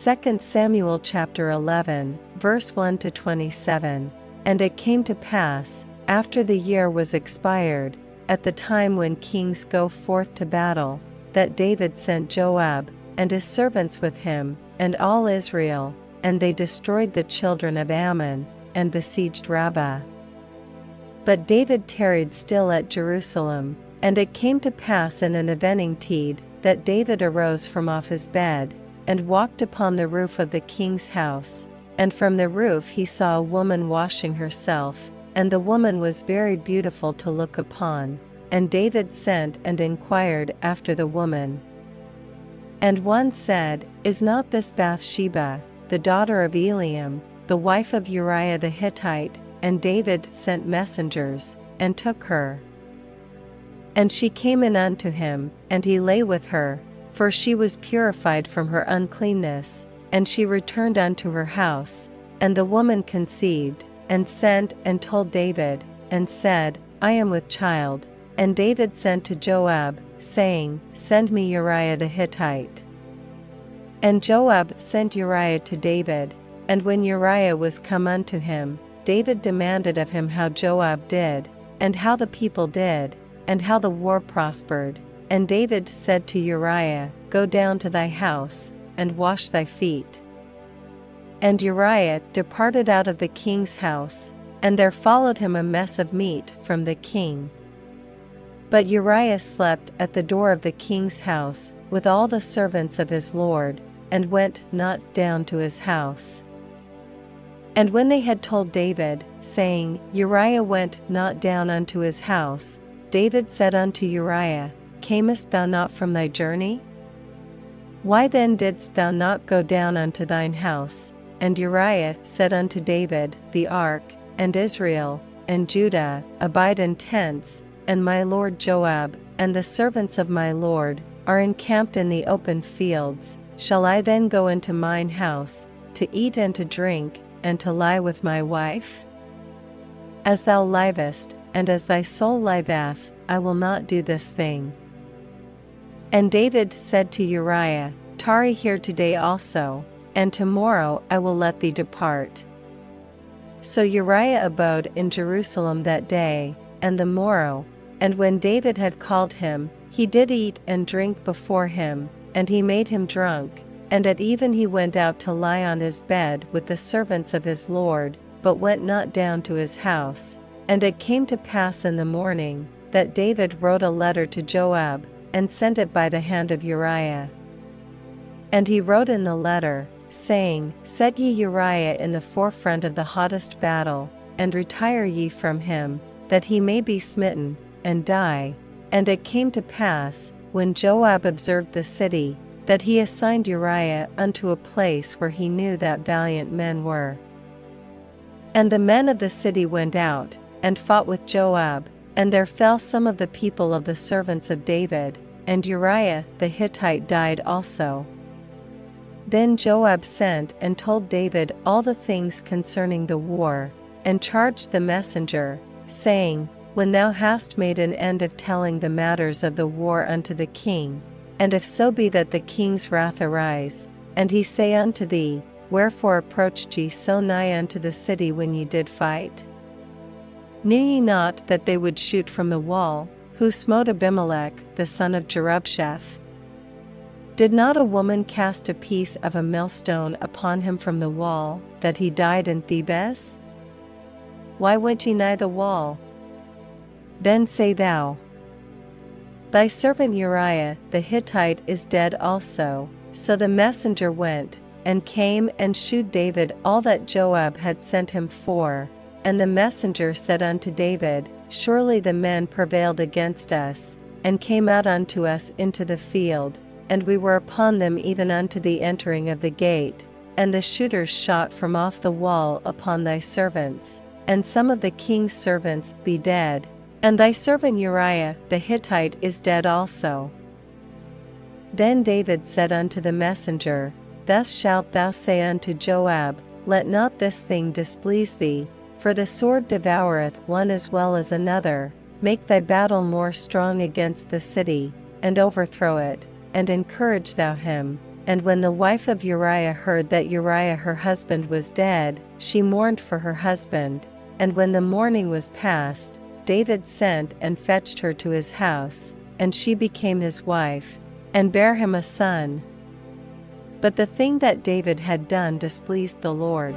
2 Samuel chapter 11, verse 1-27. And it came to pass, after the year was expired, at the time when kings go forth to battle, that David sent Joab, and his servants with him, and all Israel, and they destroyed the children of Ammon, and besieged Rabbah. But David tarried still at Jerusalem. And it came to pass in an evening tide, that David arose from off his bed, and walked upon the roof of the king's house. And from the roof he saw a woman washing herself, and the woman was very beautiful to look upon. And David sent and inquired after the woman. And one said, Is not this Bathsheba, the daughter of Eliam, the wife of Uriah the Hittite? And David sent messengers, and took her. And she came in unto him, and he lay with her, for she was purified from her uncleanness, and she returned unto her house. And the woman conceived, and sent and told David, and said, I am with child. And David sent to Joab, saying, Send me Uriah the Hittite. And Joab sent Uriah to David. And when Uriah was come unto him, David demanded of him how Joab did, and how the people did, and how the war prospered. And David said to Uriah, Go down to thy house, and wash thy feet. And Uriah departed out of the king's house, and there followed him a mess of meat from the king. But Uriah slept at the door of the king's house, with all the servants of his lord, and went not down to his house. And when they had told David, saying, Uriah went not down unto his house, David said unto Uriah, Camest thou not from thy journey? Why then didst thou not go down unto thine house? And Uriah said unto David, The ark, and Israel, and Judah, abide in tents, and my lord Joab, and the servants of my lord, are encamped in the open fields. Shall I then go into mine house, to eat and to drink, and to lie with my wife? As thou livest, and as thy soul liveth, I will not do this thing. And David said to Uriah, Tarry here today also, and tomorrow I will let thee depart. So Uriah abode in Jerusalem that day, and the morrow, and when David had called him, he did eat and drink before him, and he made him drunk, and at even he went out to lie on his bed with the servants of his lord, but went not down to his house. And it came to pass in the morning, that David wrote a letter to Joab, and sent it by the hand of Uriah. And he wrote in the letter, saying, Set ye Uriah in the forefront of the hottest battle, and retire ye from him, that he may be smitten, and die. And it came to pass, when Joab observed the city, that he assigned Uriah unto a place where he knew that valiant men were. And the men of the city went out, and fought with Joab, and there fell some of the people of the servants of David, and Uriah the Hittite died also. Then Joab sent and told David all the things concerning the war, and charged the messenger, saying, When thou hast made an end of telling the matters of the war unto the king, and if so be that the king's wrath arise, and he say unto thee, Wherefore approached ye so nigh unto the city when ye did fight? Knew ye not that they would shoot from the wall, who smote Abimelech the son of Jerubsheth? Did not a woman cast a piece of a millstone upon him from the wall, that he died in Thebes? Why went ye nigh the wall? Then say thou, Thy servant Uriah the Hittite is dead also. So the messenger went, and came and shewed David all that Joab had sent him for. And the messenger said unto David, Surely the men prevailed against us, and came out unto us into the field, and we were upon them even unto the entering of the gate, and the shooters shot from off the wall upon thy servants, and some of the king's servants be dead, and thy servant Uriah the Hittite is dead also. Then David said unto the messenger, Thus shalt thou say unto Joab, Let not this thing displease thee, for the sword devoureth one as well as another. Make thy battle more strong against the city, and overthrow it, and encourage thou him, And when the wife of Uriah heard that Uriah her husband was dead, she mourned for her husband. And when the mourning was past, David sent and fetched her to his house, and she became his wife, and bare him a son. But the thing that David had done displeased the Lord.